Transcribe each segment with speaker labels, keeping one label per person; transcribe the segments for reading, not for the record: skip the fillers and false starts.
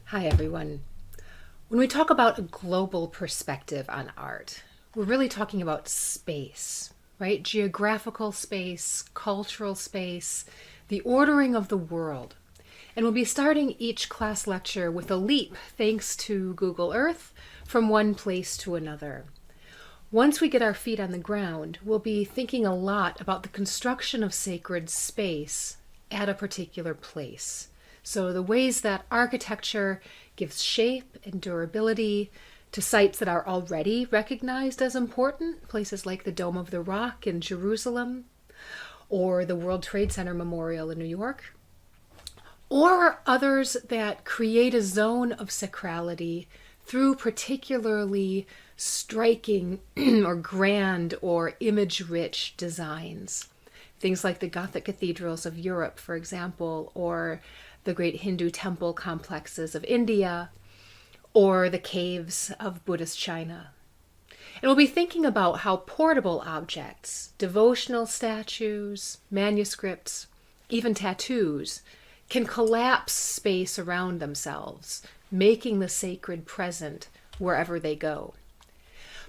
Speaker 1: Hi, everyone. When we talk about a global perspective on art, we're really talking about space, right? Geographical space, cultural space, the ordering of the world. And we'll be starting each class lecture with a leap, thanks to Google Earth, from one place to another. Once we get our feet on the ground, we'll be thinking a lot about the construction of sacred space at a particular place. So the ways that architecture gives shape and durability to sites that are already recognized as important, places like the Dome of the Rock in Jerusalem, or the World Trade Center Memorial in New York, or others that create a zone of sacrality through particularly striking or grand or image-rich designs. Things like the Gothic cathedrals of Europe, for example, or the great Hindu temple complexes of India, or the caves of Buddhist China. And we'll be thinking about how portable objects, devotional statues, manuscripts, even tattoos, can collapse space around themselves, making the sacred present wherever they go.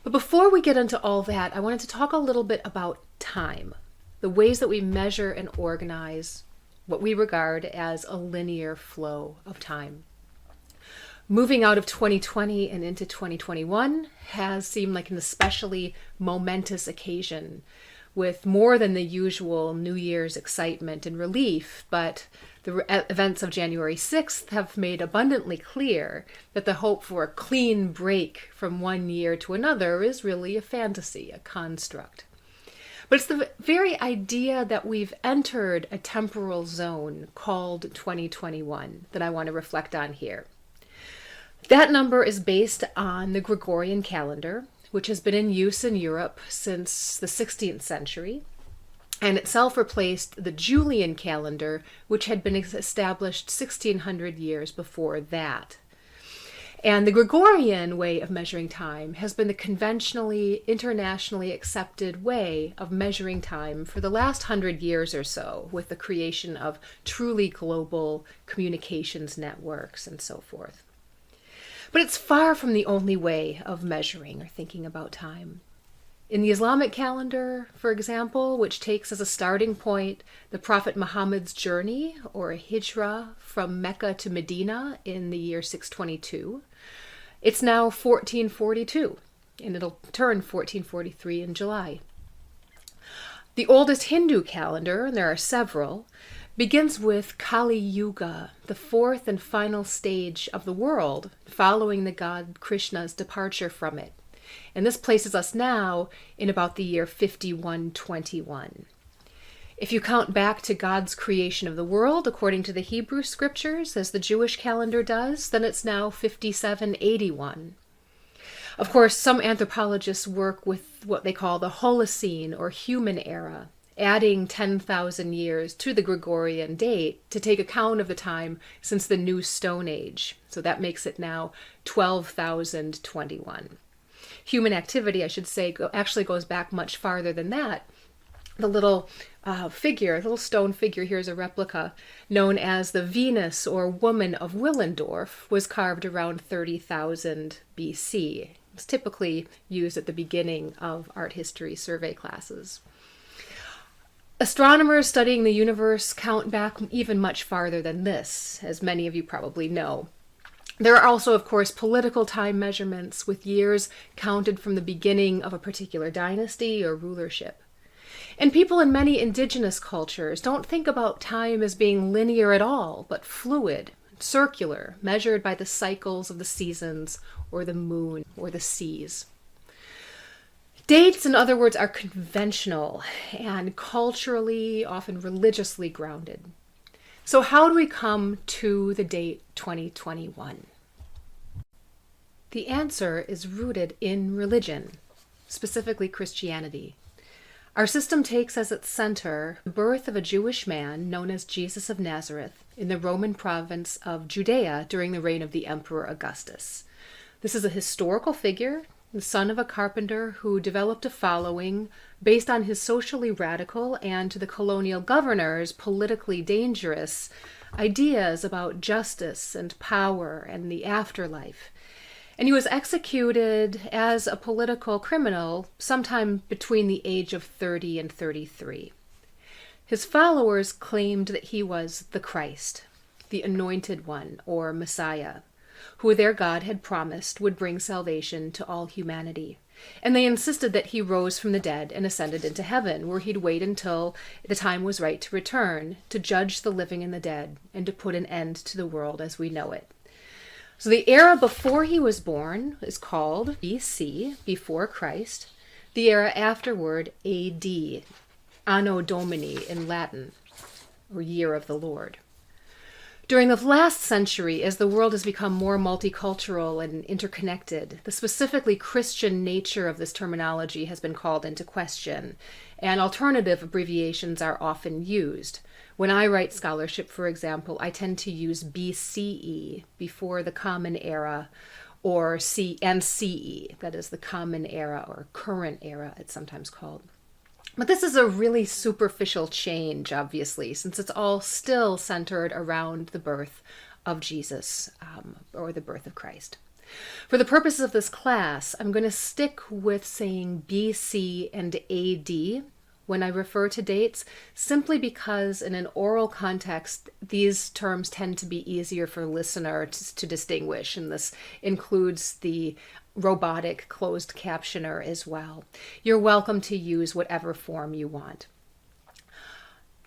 Speaker 1: But before we get into all that, I wanted to talk a little bit about time, the ways that we measure and organize what we regard as a linear flow of time. Moving out of 2020 and into 2021 has seemed like an especially momentous occasion, with more than the usual New Year's excitement and relief, but the events of January 6th have made abundantly clear that the hope for a clean break from one year to another is really a fantasy, a construct. But it's the very idea that we've entered a temporal zone called 2021 that I want to reflect on here. That number is based on the Gregorian calendar, which has been in use in Europe since the 16th century, and itself replaced the Julian calendar, which had been established 1600 years before that. And the Gregorian way of measuring time has been the conventionally, internationally accepted way of measuring time for the last 100 years or so, with the creation of truly global communications networks and so forth. But it's far from the only way of measuring or thinking about time. In the Islamic calendar, for example, which takes as a starting point the Prophet Muhammad's journey, or hijrah, from Mecca to Medina in the year 622, it's now 1442, and it'll turn 1443 in July. The oldest Hindu calendar, and there are several, begins with Kali Yuga, the fourth and final stage of the world, following the god Krishna's departure from it. And this places us now in about the year 5121. If you count back to God's creation of the world, according to the Hebrew scriptures, as the Jewish calendar does, then it's now 5781. Of course, some anthropologists work with what they call the Holocene or human era, adding 10,000 years to the Gregorian date to take account of the time since the New Stone Age. So that makes it now 12,021. Human activity, I should say, actually goes back much farther than that. The little stone figure here is a replica, known as the Venus or Woman of Willendorf, was carved around 30,000 BC. It's typically used at the beginning of art history survey classes. Astronomers studying the universe count back even much farther than this, as many of you probably know. There are also, of course, political time measurements with years counted from the beginning of a particular dynasty or rulership. And people in many indigenous cultures don't think about time as being linear at all, but fluid, circular, measured by the cycles of the seasons or the moon or the seas. Dates, in other words, are conventional and culturally, often religiously grounded. So how do we come to the date 2021? The answer is rooted in religion, specifically Christianity. Our system takes as its center the birth of a Jewish man known as Jesus of Nazareth in the Roman province of Judea during the reign of the Emperor Augustus. This is a historical figure, the son of a carpenter who developed a following based on his socially radical and, to the colonial governors, politically dangerous ideas about justice and power and the afterlife. And he was executed as a political criminal sometime between the age of 30 and 33. His followers claimed that he was the Christ, the Anointed One, or Messiah, who their God had promised would bring salvation to all humanity. And they insisted that he rose from the dead and ascended into heaven, where he'd wait until the time was right to return, to judge the living and the dead, and to put an end to the world as we know it. So the era before he was born is called BC, before Christ. The era afterward, AD, Anno Domini in Latin, or Year of the Lord. During the last century, as the world has become more multicultural and interconnected, the specifically Christian nature of this terminology has been called into question, and alternative abbreviations are often used. When I write scholarship, for example, I tend to use BCE, before the Common Era, or CE, that is the Common Era or Current Era, it's sometimes called. But this is a really superficial change, obviously, since it's all still centered around the birth of Jesus, or the birth of Christ. For the purposes of this class, I'm going to stick with saying BC and AD when I refer to dates, simply because in an oral context, these terms tend to be easier for listeners to distinguish, and this includes the robotic closed captioner as well. You're welcome to use whatever form you want.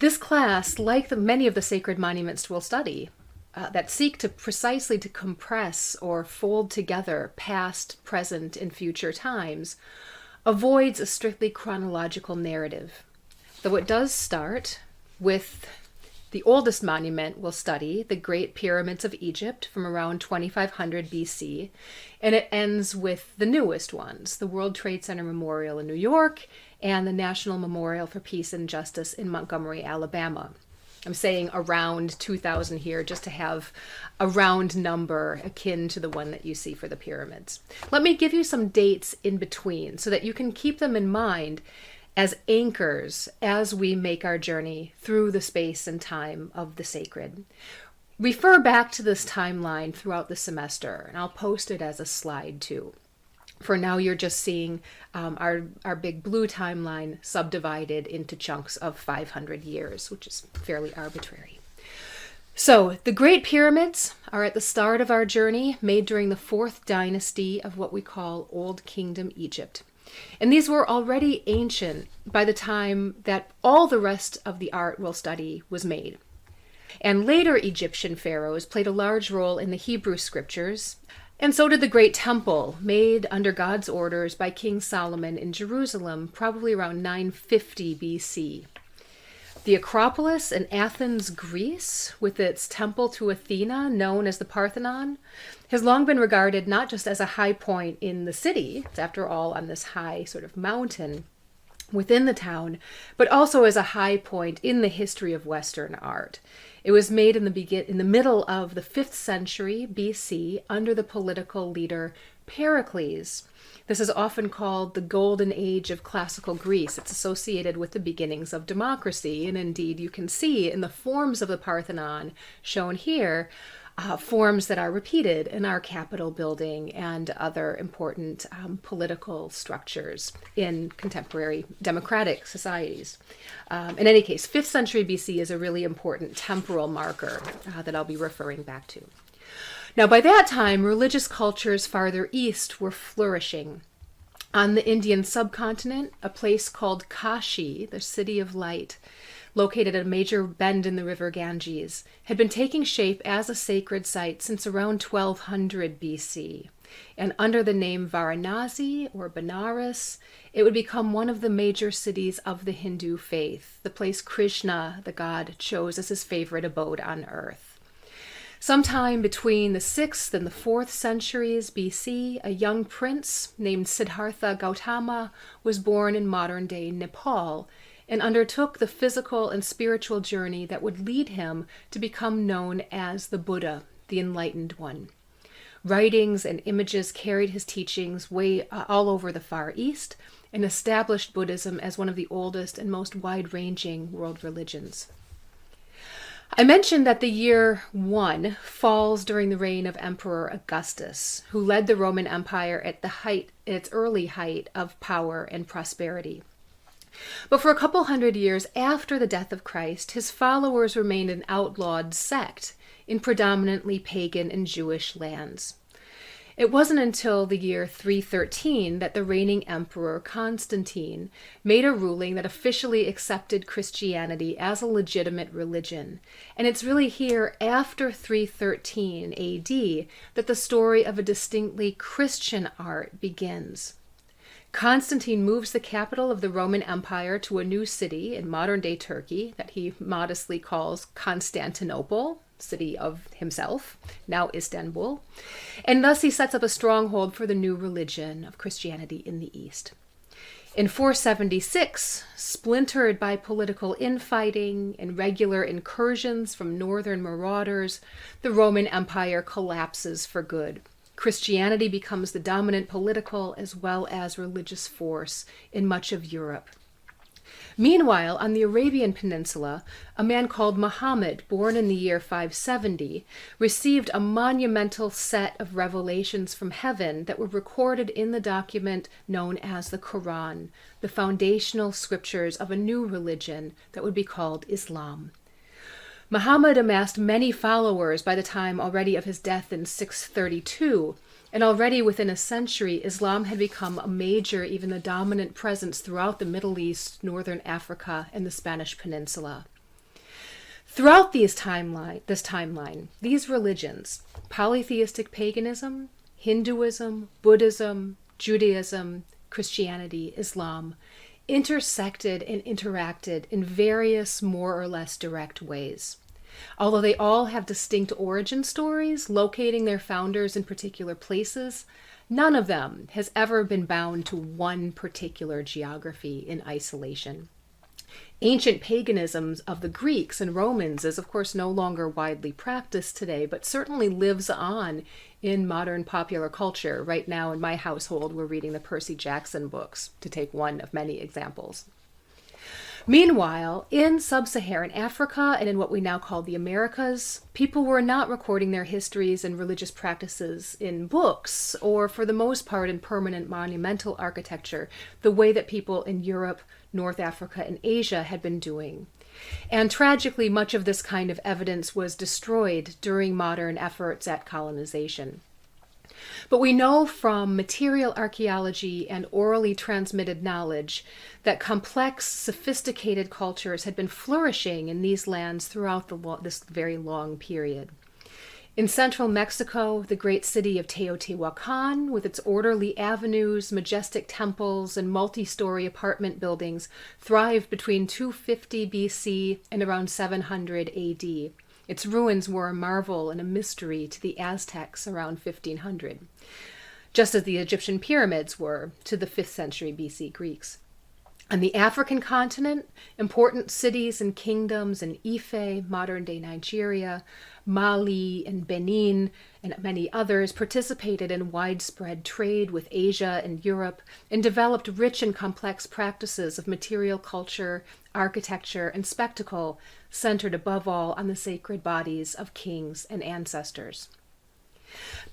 Speaker 1: This class, like many of the sacred monuments we'll study, that seek to precisely to compress or fold together past, present, and future times, avoids a strictly chronological narrative, though it does start with the oldest monument we'll study, the Great Pyramids of Egypt from around 2500 BC, and it ends with the newest ones, the World Trade Center Memorial in New York and the National Memorial for Peace and Justice in Montgomery, Alabama. I'm saying around 2000 here just to have a round number akin to the one that you see for the pyramids. Let me give you some dates in between so that you can keep them in mind as anchors as we make our journey through the space and time of the sacred. Refer back to this timeline throughout the semester, and I'll post it as a slide too. For now, you're just seeing our big blue timeline subdivided into chunks of 500 years, which is fairly arbitrary. So the Great Pyramids are at the start of our journey, made during the 4th dynasty of what we call Old Kingdom Egypt. And these were already ancient by the time that all the rest of the art we'll study was made. And later Egyptian pharaohs played a large role in the Hebrew scriptures, and so did the Great Temple, made under God's orders by King Solomon in Jerusalem, probably around 950 BC. The Acropolis in Athens, Greece, with its temple to Athena, known as the Parthenon, has long been regarded not just as a high point in the city, it's after all on this high sort of mountain within the town, but also as a high point in the history of Western art. It was made in the middle of the 5th century BC under the political leader Pericles. This is often called the Golden Age of classical Greece. It's associated with the beginnings of democracy, and indeed you can see in the forms of the Parthenon shown here, forms that are repeated in our Capitol building and other important political structures in contemporary democratic societies. In any case, 5th century BC is a really important temporal marker that I'll be referring back to. Now, by that time, religious cultures farther east were flourishing. On the Indian subcontinent, a place called Kashi, the City of Light, located at a major bend in the river Ganges, had been taking shape as a sacred site since around 1200 BC. And under the name Varanasi or Benares, it would become one of the major cities of the Hindu faith, the place Krishna, the god, chose as his favorite abode on earth. Sometime between the 6th and the 4th centuries BC, a young prince named Siddhartha Gautama was born in modern-day Nepal and undertook the physical and spiritual journey that would lead him to become known as the Buddha, the Enlightened One. Writings and images carried his teachings all over the Far East and established Buddhism as one of the oldest and most wide-ranging world religions. I mentioned that the year 1 falls during the reign of Emperor Augustus, who led the Roman Empire at its early height of power and prosperity. But for a couple hundred years after the death of Christ, his followers remained an outlawed sect in predominantly pagan and Jewish lands. It wasn't until the year 313 that the reigning emperor Constantine made a ruling that officially accepted Christianity as a legitimate religion. And it's really here after 313 AD that the story of a distinctly Christian art begins. Constantine moves the capital of the Roman Empire to a new city in modern-day Turkey that he modestly calls Constantinople, city of himself, now Istanbul, and thus he sets up a stronghold for the new religion of Christianity in the East. In 476, splintered by political infighting and regular incursions from northern marauders, the Roman Empire collapses for good. Christianity becomes the dominant political as well as religious force in much of Europe. Meanwhile, on the Arabian Peninsula, a man called Muhammad, born in the year 570, received a monumental set of revelations from heaven that were recorded in the document known as the Quran, the foundational scriptures of a new religion that would be called Islam. Muhammad amassed many followers by the time already of his death in 632, and already within a century, Islam had become a major, even the dominant presence throughout the Middle East, Northern Africa, and the Spanish Peninsula. Throughout this timeline, these religions, polytheistic paganism, Hinduism, Buddhism, Judaism, Christianity, Islam, intersected and interacted in various more or less direct ways. Although they all have distinct origin stories, locating their founders in particular places, none of them has ever been bound to one particular geography in isolation. Ancient paganism of the Greeks and Romans is, of course, no longer widely practiced today, but certainly lives on in modern popular culture. Right now in my household, we're reading the Percy Jackson books, to take one of many examples. Meanwhile, in sub-Saharan Africa and in what we now call the Americas, people were not recording their histories and religious practices in books, or for the most part in permanent monumental architecture, the way that people in Europe, North Africa, and Asia had been doing. And tragically, much of this kind of evidence was destroyed during modern efforts at colonization. But we know from material archaeology and orally transmitted knowledge that complex, sophisticated cultures had been flourishing in these lands throughout this very long period. In central Mexico, the great city of Teotihuacan, with its orderly avenues, majestic temples, and multi-story apartment buildings, thrived between 250 BC and around 700 AD. Its ruins were a marvel and a mystery to the Aztecs around 1500, just as the Egyptian pyramids were to the 5th century BC Greeks. On the African continent, important cities and kingdoms in Ife, modern-day Nigeria, Mali, and Benin, and many others participated in widespread trade with Asia and Europe and developed rich and complex practices of material culture, architecture, and spectacle, centered above all on the sacred bodies of kings and ancestors.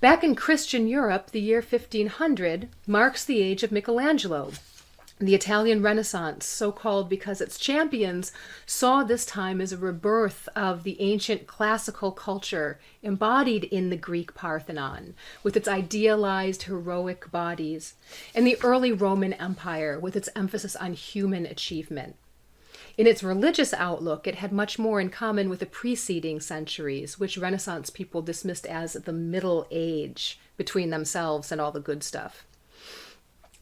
Speaker 1: Back in Christian Europe, the year 1500 marks the age of Michelangelo, the Italian Renaissance, so called because its champions saw this time as a rebirth of the ancient classical culture embodied in the Greek Parthenon, with its idealized heroic bodies, and the early Roman Empire, with its emphasis on human achievement. In its religious outlook, it had much more in common with the preceding centuries, which Renaissance people dismissed as the Middle Age, between themselves and all the good stuff.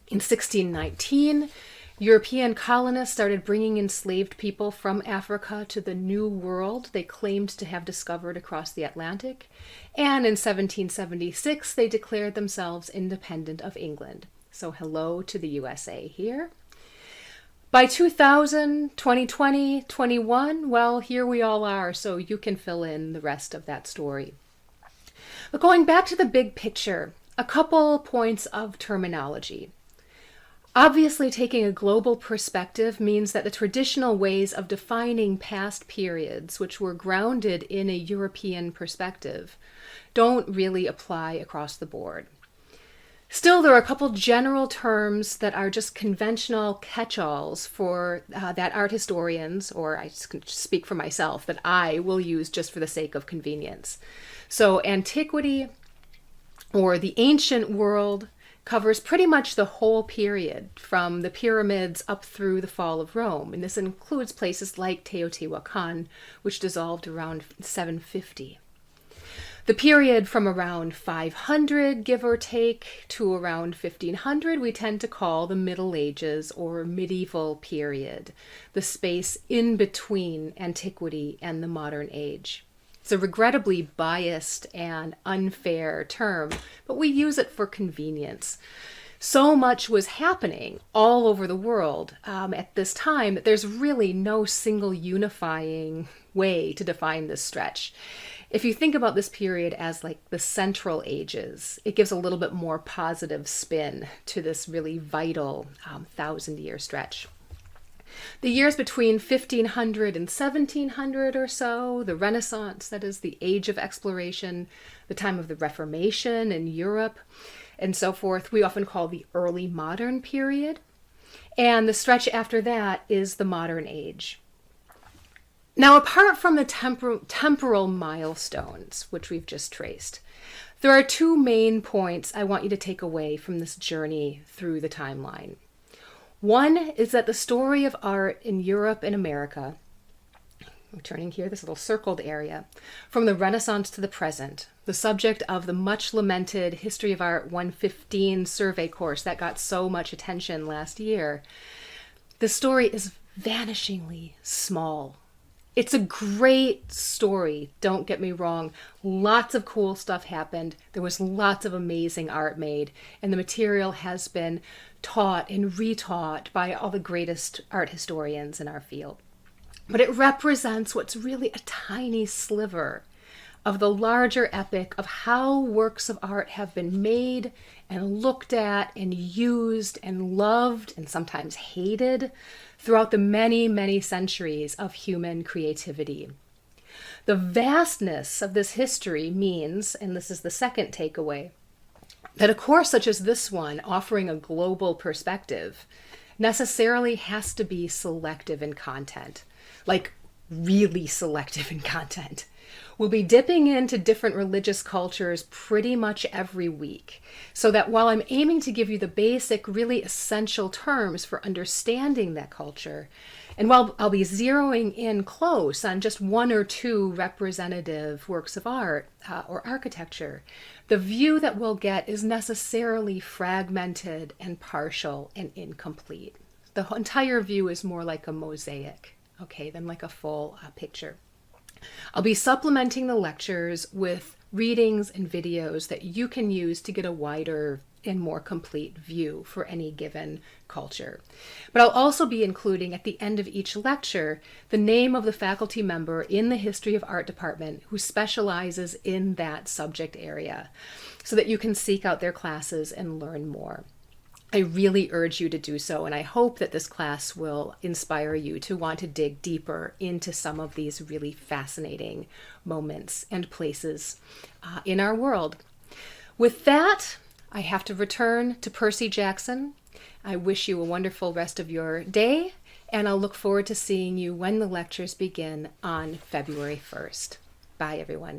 Speaker 1: In 1619, European colonists started bringing enslaved people from Africa to the New World they claimed to have discovered across the Atlantic, and in 1776 they declared themselves independent of England. So hello to the USA here. By 2000, 2020, 21, well, here we all are, so you can fill in the rest of that story. But going back to the big picture, a couple points of terminology. Obviously, taking a global perspective means that the traditional ways of defining past periods, which were grounded in a European perspective, don't really apply across the board. Still, there are a couple general terms that are just conventional catch-alls for that art historians, or I can speak for myself, that I will use just for the sake of convenience. So antiquity, or the ancient world, covers pretty much the whole period from the pyramids up through the fall of Rome. And this includes places like Teotihuacan, which dissolved around 750. The period from around 500, give or take, to around 1500, we tend to call the Middle Ages or medieval period, the space in between antiquity and the modern age. It's a regrettably biased and unfair term, but we use it for convenience. So much was happening all over the world at this time that there's really no single unifying way to define this stretch. If you think about this period as like the Central Ages, it gives a little bit more positive spin to this really vital 1,000-year stretch. The years between 1500 and 1700 or so, the Renaissance, that is the age of exploration, the time of the Reformation in Europe, and so forth, we often call the early modern period. And the stretch after that is the modern age. Now, apart from the temporal milestones, which we've just traced, there are two main points I want you to take away from this journey through the timeline. One is that the story of art in Europe and America, I'm turning here, this little circled area, from the Renaissance to the present, the subject of the much lamented History of Art 115 survey course that got so much attention last year, the story is vanishingly small. It's a great story, don't get me wrong. Lots of cool stuff happened. There was lots of amazing art made, and the material has been taught and retaught by all the greatest art historians in our field. But it represents what's really a tiny sliver of the larger epic of how works of art have been made and looked at and used and loved and sometimes hated throughout the many, many centuries of human creativity. The vastness of this history means, and this is the second takeaway, that a course such as this one, offering a global perspective, necessarily has to be selective in content, like really selective in content. We'll be dipping into different religious cultures pretty much every week, so that while I'm aiming to give you the basic, really essential terms for understanding that culture, and while I'll be zeroing in close on just one or two representative works of art or architecture, the view that we'll get is necessarily fragmented and partial and incomplete. The entire view is more like a mosaic, okay, than like a full picture. I'll be supplementing the lectures with readings and videos that you can use to get a wider and more complete view for any given culture. But I'll also be including at the end of each lecture the name of the faculty member in the History of Art department who specializes in that subject area, so that you can seek out their classes and learn more. I really urge you to do so, and I hope that this class will inspire you to want to dig deeper into some of these really fascinating moments and places in our world. With that, I have to return to Percy Jackson. I wish you a wonderful rest of your day, and I'll look forward to seeing you when the lectures begin on February 1st. Bye, everyone.